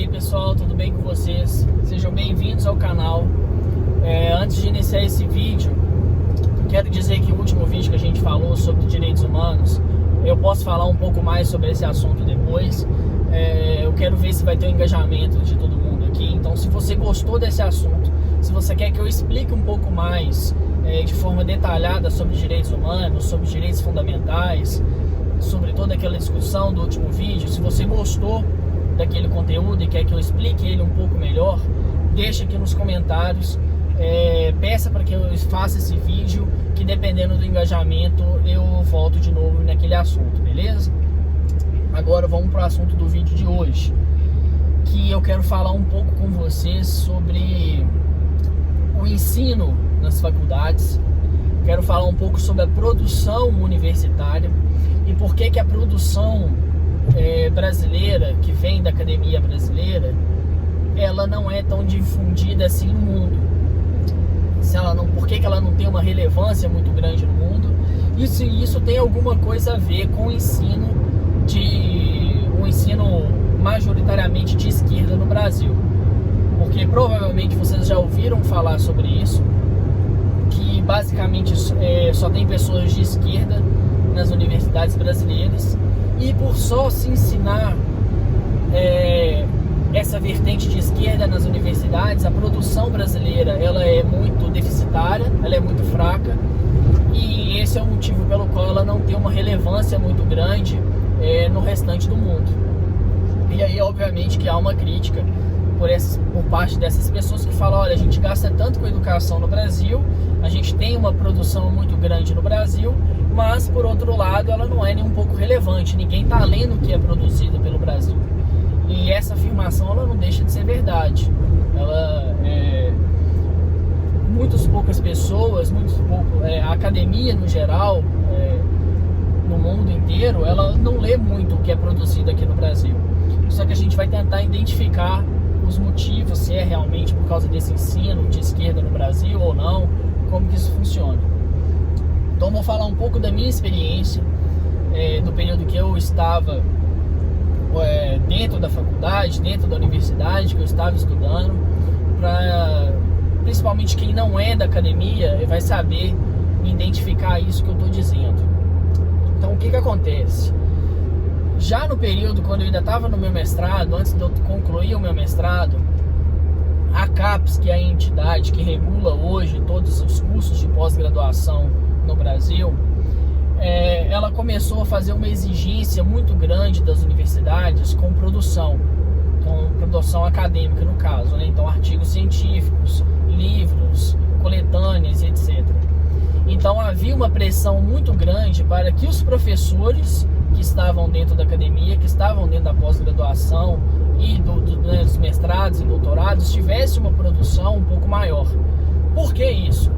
aí pessoal, tudo bem com vocês? Sejam bem-vindos ao canal. Antes de iniciar esse vídeo, quero dizer que o último vídeo que a gente falou sobre direitos humanos, eu posso falar um pouco mais sobre esse assunto depois. Eu quero ver se vai ter um engajamento de todo mundo aqui. Então, se você gostou desse assunto, se você quer que eu explique um pouco mais de forma detalhada sobre direitos humanos, sobre direitos fundamentais, sobre toda aquela discussão do último vídeo, se você gostou daquele conteúdo e quer que eu explique ele um pouco melhor, deixa aqui nos comentários, peça para que eu faça esse vídeo, que dependendo do engajamento eu volto de novo naquele assunto, beleza? Agora vamos para o assunto do vídeo de hoje, que eu quero falar um pouco com vocês sobre o ensino nas faculdades. Quero falar um pouco sobre a produção universitária e por que a produção brasileira, que vem da academia brasileira, ela não é tão difundida assim no mundo. Por que ela não tem uma relevância muito grande no mundo? E se isso tem alguma coisa a ver com o ensino majoritariamente de esquerda no Brasil. Porque provavelmente vocês já ouviram falar sobre isso, que basicamente só tem pessoas de esquerda nas universidades brasileiras, e por só se ensinar essa vertente de esquerda nas universidades, a produção brasileira ela é muito deficitária, ela é muito fraca, e esse é o motivo pelo qual ela não tem uma relevância muito grande no restante do mundo. E aí obviamente que há uma crítica por parte dessas pessoas que falam: olha, a gente gasta tanto com educação no Brasil, a gente tem uma produção muito grande no Brasil, mas por outro lado ela não é nem um pouco relevante, ninguém está lendo o que é produzido pelo Brasil. E essa afirmação ela não deixa de ser verdade. Muitas poucas pessoas, a academia no geral, no mundo inteiro, ela não lê muito o que é produzido aqui no Brasil. Só que a gente vai tentar identificar os motivos, se é realmente por causa desse ensino de esquerda no Brasil ou não, como que isso funciona. Então vou falar um pouco da minha experiência, do período que eu estava dentro da faculdade, dentro da universidade que eu estava estudando, principalmente quem não é da academia vai saber identificar isso que eu estou dizendo. Então o que acontece? Já no período, quando eu ainda estava no meu mestrado, antes de eu concluir o meu mestrado, a CAPES, que é a entidade que regula hoje todos os cursos de pós-graduação no Brasil, ela começou a fazer uma exigência muito grande das universidades com produção acadêmica no caso, né? Então artigos científicos, livros, coletâneas, etc. Então havia uma pressão muito grande para que os professores que estavam dentro da academia, que estavam dentro da pós-graduação e dos mestrados e doutorados, tivessem uma produção um pouco maior. Por que isso?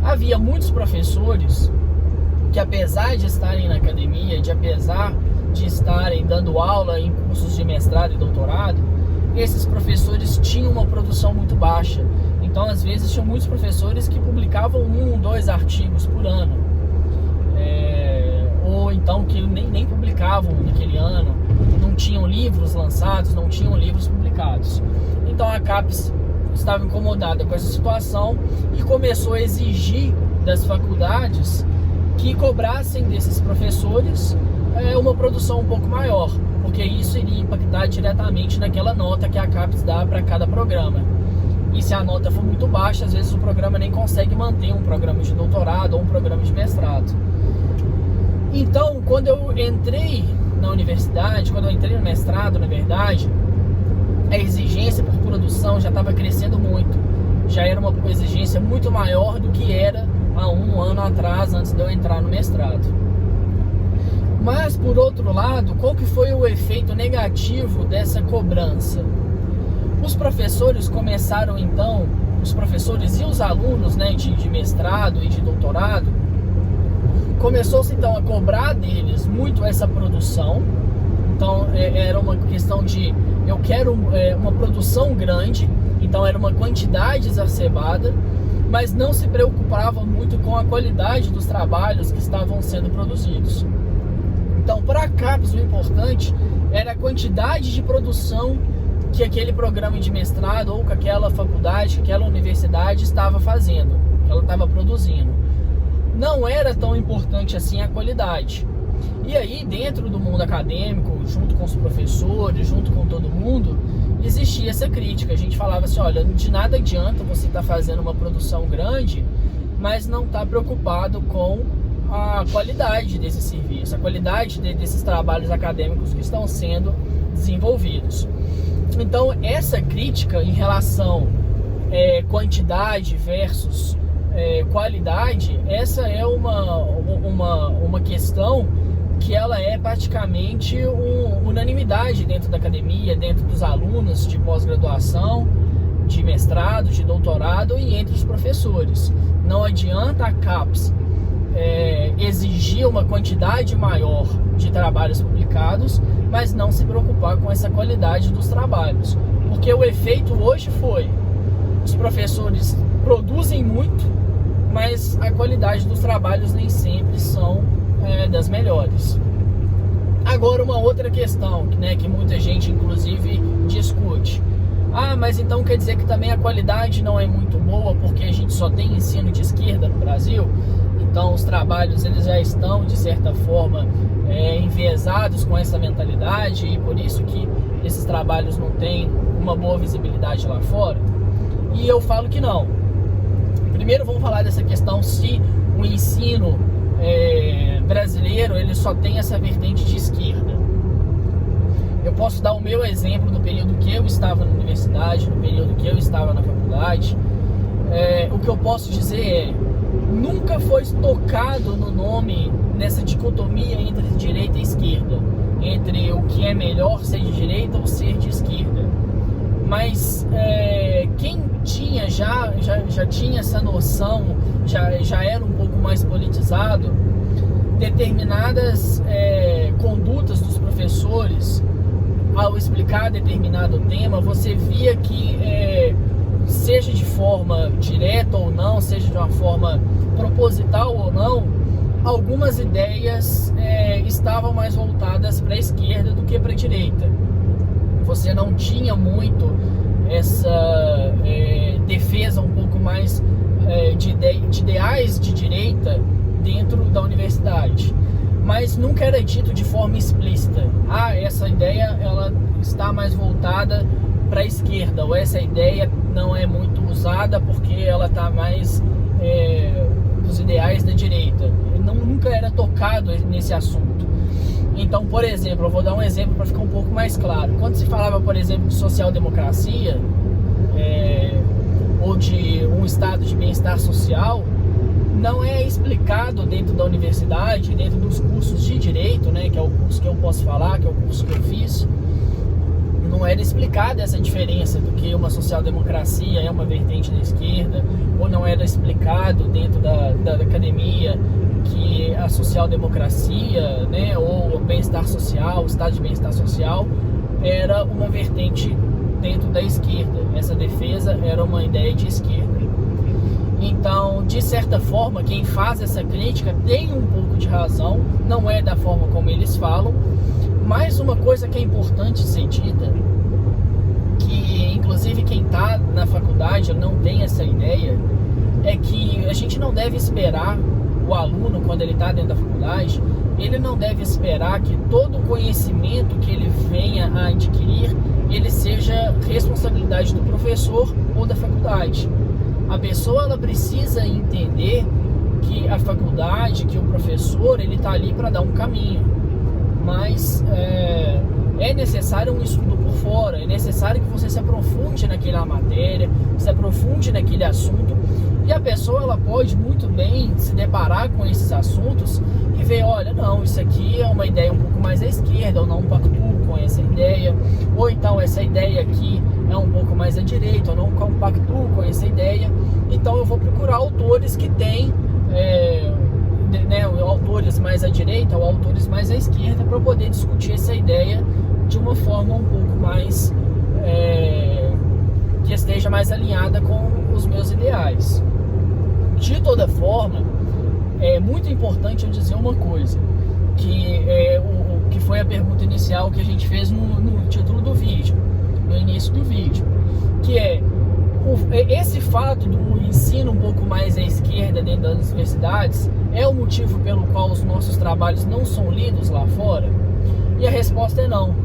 Havia muitos professores que, apesar de estarem na academia, apesar de estarem dando aula em cursos de mestrado e doutorado, esses professores tinham uma produção muito baixa. Então, às vezes, tinham muitos professores que publicavam 1 ou 2 artigos por ano, ou então que nem publicavam naquele ano, não tinham livros lançados, não tinham livros publicados. Então a CAPES estava incomodada com essa situação e começou a exigir das faculdades que cobrassem desses professores uma produção um pouco maior, porque isso iria impactar diretamente naquela nota que a CAPES dá para cada programa. E se a nota for muito baixa, às vezes o programa nem consegue manter um programa de doutorado ou um programa de mestrado. Então, quando eu entrei na universidade, quando eu entrei no mestrado, na verdade, a exigência por produção já estava crescendo muito. Já era uma exigência muito maior do que era há 1 ano atrás, antes de eu entrar no mestrado. Mas, por outro lado, qual que foi o efeito negativo dessa cobrança? Os professores começaram, então, os professores e os alunos, né, de mestrado e de doutorado, começou-se então a cobrar deles muito essa produção. Então era uma questão de eu quero uma produção grande, então era uma quantidade exacerbada, mas não se preocupava muito com a qualidade dos trabalhos que estavam sendo produzidos. Então, para a CAPES, o importante era a quantidade de produção que aquele programa de mestrado ou que aquela faculdade, que aquela universidade estava fazendo, que ela estava produzindo. Não era tão importante assim a qualidade. E aí, dentro do mundo acadêmico, junto com os professores, junto com todo mundo, existia essa crítica. A gente falava assim, olha, de nada adianta você estar fazendo uma produção grande, mas não estar preocupado com a qualidade desse serviço, a qualidade desses trabalhos acadêmicos que estão sendo desenvolvidos. Então, essa crítica em relação quantidade versus qualidade, essa é uma questão que ela é praticamente unanimidade dentro da academia, dentro dos alunos de pós-graduação, de mestrado, de doutorado e entre os professores. Não adianta a CAPES exigir uma quantidade maior de trabalhos publicados, mas não se preocupar com essa qualidade dos trabalhos. Porque o efeito hoje foi, os professores produzem muito, mas a qualidade dos trabalhos nem sempre são das melhores. Agora, uma outra questão, que muita gente inclusive discute. Mas então quer dizer que também a qualidade não é muito boa porque a gente só tem ensino de esquerda no Brasil? Então os trabalhos eles já estão de certa forma enviesados com essa mentalidade e por isso que esses trabalhos não têm uma boa visibilidade lá fora? E eu falo que não. Primeiro vamos falar dessa questão se o ensino brasileiro ele só tem essa vertente de esquerda. Eu posso dar o meu exemplo do período que eu estava na universidade, no período que eu estava na faculdade. O que eu posso dizer nunca foi tocado no nome nessa dicotomia entre direita e esquerda, entre o que é melhor ser de direita ou ser de esquerda. Mas quem tinha já tinha essa noção, já era um pouco mais politizado, determinadas condutas dos professores ao explicar determinado tema, você via que seja de forma direta ou não, seja de uma forma proposital ou não, algumas ideias estavam mais voltadas para a esquerda do que para a direita. Você não tinha muito essa defesa um pouco mais de ideais de direita dentro da universidade, mas nunca era dito de forma explícita: essa ideia ela está mais voltada para a esquerda, ou essa ideia não é muito usada porque ela está mais dos ideais da direita. Nunca era tocado nesse assunto. Então, por exemplo, eu vou dar um exemplo para ficar um pouco mais claro. Quando se falava, por exemplo, de social-democracia ou de um estado de bem-estar social, não é explicado dentro da universidade, dentro dos cursos de direito, que é o curso que eu posso falar, que é o curso que eu fiz. Não era explicada essa diferença do que uma social-democracia é uma vertente da esquerda, ou não era explicado dentro da academia que a social-democracia, ou o bem-estar social, o estado de bem-estar social, era uma vertente dentro da esquerda. Essa defesa era uma ideia de esquerda. Então, de certa forma, quem faz essa crítica tem um pouco de razão, não é da forma como eles falam, mas uma coisa que é importante ser dita, que inclusive quem está na faculdade não tem essa ideia, é que a gente não deve esperar o aluno, quando ele está dentro da faculdade, ele não deve esperar que todo o conhecimento que ele venha a adquirir, ele seja responsabilidade do professor ou da faculdade. A pessoa ela precisa entender que a faculdade, que o professor, ele está ali para dar um caminho, mas é necessário um estudo por fora, é necessário que você se aprofunde naquela matéria, se aprofunde naquele assunto, e a pessoa ela pode muito bem se deparar com esses assuntos e ver, olha, não, isso aqui é uma ideia um pouco mais à esquerda, eu não compactuo com essa ideia, ou então essa ideia aqui é um pouco mais à direita, eu não compactuo com essa ideia, então eu vou procurar autores que têm autores mais à direita ou autores mais à esquerda para poder discutir essa ideia de uma forma um pouco mais que esteja mais alinhada com os meus ideais. De toda forma, é muito importante eu dizer uma coisa, que foi a pergunta inicial que a gente fez no título do vídeo. no início do vídeo, que é esse fato do ensino um pouco mais à esquerda dentro das universidades é o motivo pelo qual os nossos trabalhos não são lidos lá fora? E a resposta é não.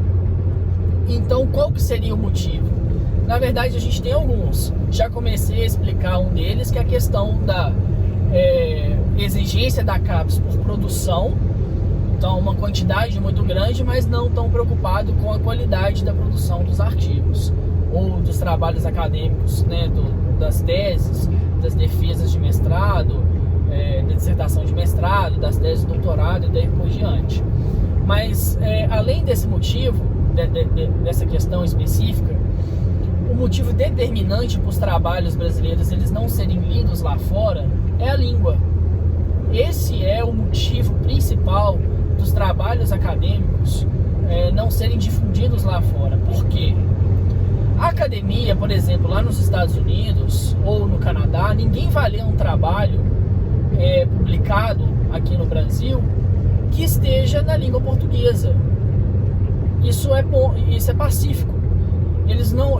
Então, qual que seria o motivo? Na verdade, a gente tem alguns. Já comecei a explicar um deles, que é a questão da exigência da CAPES por produção. Então, uma quantidade muito grande, mas não tão preocupado com a qualidade da produção dos artigos ou dos trabalhos acadêmicos, né, das teses, das defesas de mestrado, da dissertação de mestrado, das teses de doutorado e daí por diante. Mas, além desse motivo, dessa questão específica, o motivo determinante para os trabalhos brasileiros eles não serem lidos lá fora é a língua. Esse é o motivo principal dos trabalhos acadêmicos não serem difundidos lá fora. Por quê? A academia, por exemplo, lá nos Estados Unidos ou no Canadá, ninguém vai ler um trabalho publicado aqui no Brasil que esteja na língua portuguesa. Isso é bom, isso é pacífico. Eles não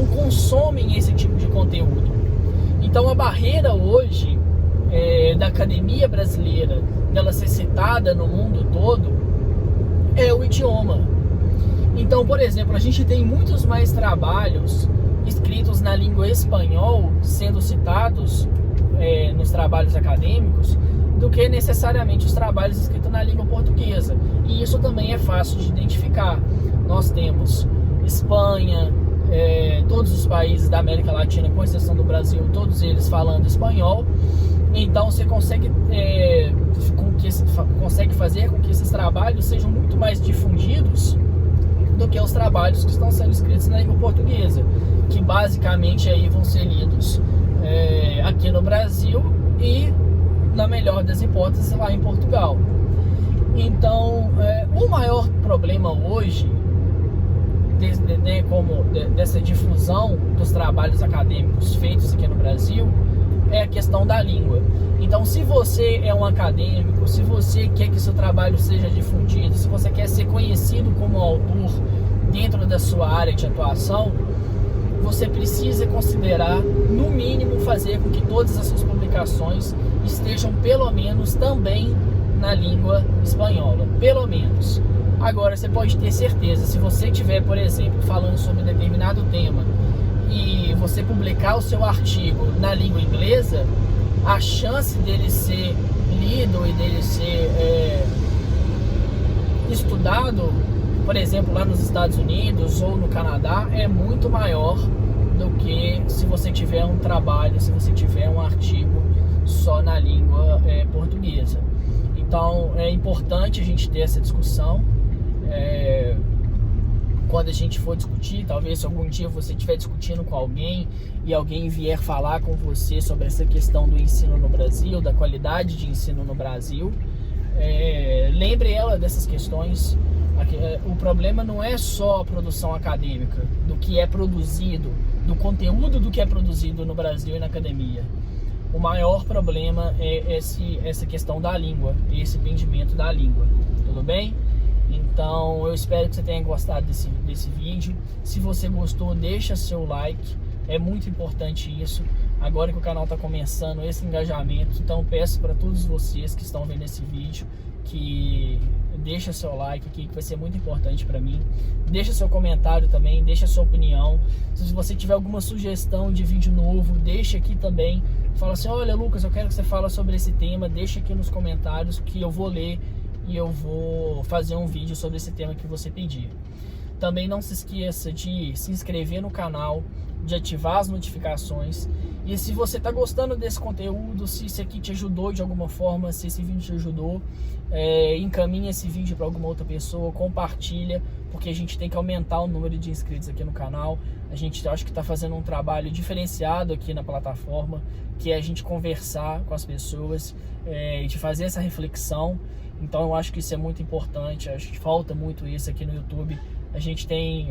consomem esse tipo de conteúdo. Então a barreira hoje da academia brasileira, dela ser citada no mundo todo, é o idioma. Então, por exemplo, a gente tem muitos mais trabalhos escritos na língua espanhol sendo citados nos trabalhos acadêmicos do que necessariamente os trabalhos escritos na língua portuguesa. E isso também é fácil de identificar. Nós temos Espanha, todos os países da América Latina, com exceção do Brasil, todos eles falando espanhol. Então você consegue fazer com que esses trabalhos sejam muito mais difundidos do que os trabalhos que estão sendo escritos na língua portuguesa, que basicamente aí vão ser lidos aqui no Brasil e, na melhor das hipóteses, lá em Portugal. Então, o maior problema hoje dessa difusão dos trabalhos acadêmicos feitos aqui no Brasil é a questão da língua. Então, se você é um acadêmico, se você quer que seu trabalho seja difundido, se você quer ser conhecido como autor dentro da sua área de atuação, você precisa considerar, no mínimo, fazer com que todas as suas publicações estejam, pelo menos, também na língua espanhola. Pelo menos. Agora, você pode ter certeza, se você estiver, por exemplo, falando sobre um determinado tema e você publicar o seu artigo na língua inglesa, a chance dele ser lido e dele ser estudado, por exemplo, lá nos Estados Unidos ou no Canadá, é muito maior do que se você tiver um trabalho, se você tiver um artigo só na língua portuguesa. Então, é importante a gente ter essa discussão. Quando a gente for discutir, talvez se algum dia você estiver discutindo com alguém e alguém vier falar com você sobre essa questão do ensino no Brasil, da qualidade de ensino no Brasil, lembre ela dessas questões. O problema não é só a produção acadêmica, do que é produzido, do conteúdo do que é produzido no Brasil e na academia. O maior problema é essa questão da língua, esse pendimento da língua. Tudo bem? Então, eu espero que você tenha gostado desse vídeo. Se você gostou, deixa seu like. É muito importante isso. Agora que o canal está começando esse engajamento, então peço para todos vocês que estão vendo esse vídeo que deixa seu like aqui, que vai ser muito importante para mim. Deixa seu comentário também, deixa sua opinião. Se você tiver alguma sugestão de vídeo novo, deixa aqui também. Fala assim: olha, Lucas, eu quero que você fale sobre esse tema. Deixa aqui nos comentários que eu vou ler e eu vou fazer um vídeo sobre esse tema que você pedir. Também não se esqueça de se inscrever no canal, de ativar as notificações. E se você está gostando desse conteúdo, se isso aqui te ajudou de alguma forma, se esse vídeo te ajudou, encaminha esse vídeo para alguma outra pessoa, compartilha, porque a gente tem que aumentar o número de inscritos aqui no canal. A gente acho que está fazendo um trabalho diferenciado aqui na plataforma, que é a gente conversar com as pessoas, de fazer essa reflexão. Então eu acho que isso é muito importante, acho que falta muito isso aqui no YouTube. A gente tem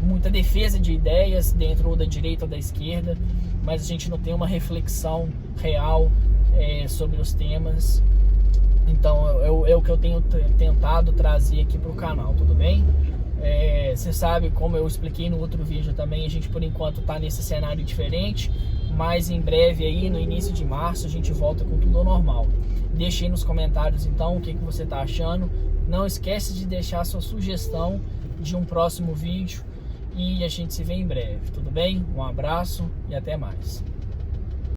muita defesa de ideias dentro ou da direita ou da esquerda, mas a gente não tem uma reflexão real sobre os temas. Então é o que eu tenho tentado trazer aqui para o canal, tudo bem? Você sabe, como eu expliquei no outro vídeo também, a gente por enquanto está nesse cenário diferente, mas em breve aí, no início de março, a gente volta com tudo ao normal. Deixe aí nos comentários então o que você está achando. Não esquece de deixar sua sugestão de um próximo vídeo e a gente se vê em breve, tudo bem? Um abraço e até mais.